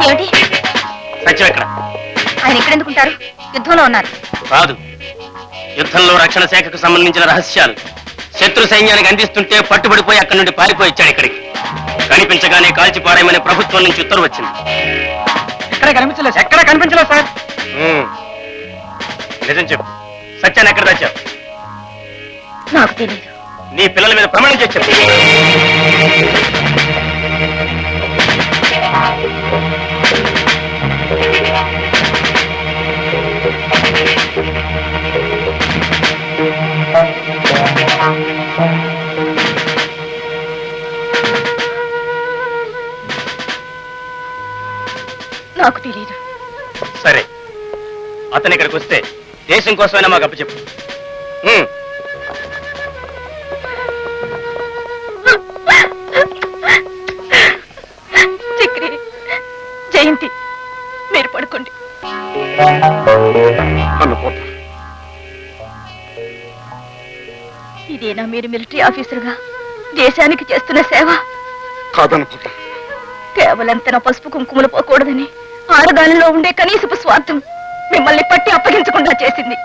ఏమిటి? సత్యం ఎక్కడ? ఆయన ఎక్కడెందుకుంటారు? యుద్ధంలో ఉన్నారు. కాదు, యుద్ధంలో రక్షణ శాఖకు సంబంధించిన రహస్యాలు శత్రు సైన్యానికి అందిస్తుంటే పట్టుబడిపోయి అక్కడి నుండి పారిపోయి వచ్చాడు ఇక్కడికి. కనిపించగానే కాల్చిపారేయమని ప్రభుత్వం నుంచి ఉత్తర్వు వచ్చింది. ఎక్కడ కనిపించలేదు సార్. నిజం చెప్పు, సత్యాన్ని ఎక్కడ దాచావు? నాకు తెలియదు. నీ పిల్లల మీద ప్రమాణం చేసి చెప్పు. నాకు తెలియదు. సరే, అతను ఇక్కడికి వస్తే దేశం కోసమైనా మాకు అప్పచెప్పు. చక్రి, జయంతి, మీరు పడుకోండి. ఇదేనా మీరు మిలిటరీ ఆఫీసర్గా దేశానికి చేస్తున్న సేవ? కాదనుకుంటా. కేవలం తన పసుపు కుంకుమలు పోకూడదని ఆడదానిలో ఉండే కనీసపు స్వార్థం మిమ్మల్ని పట్టి అప్పగించకుండా చేసింది.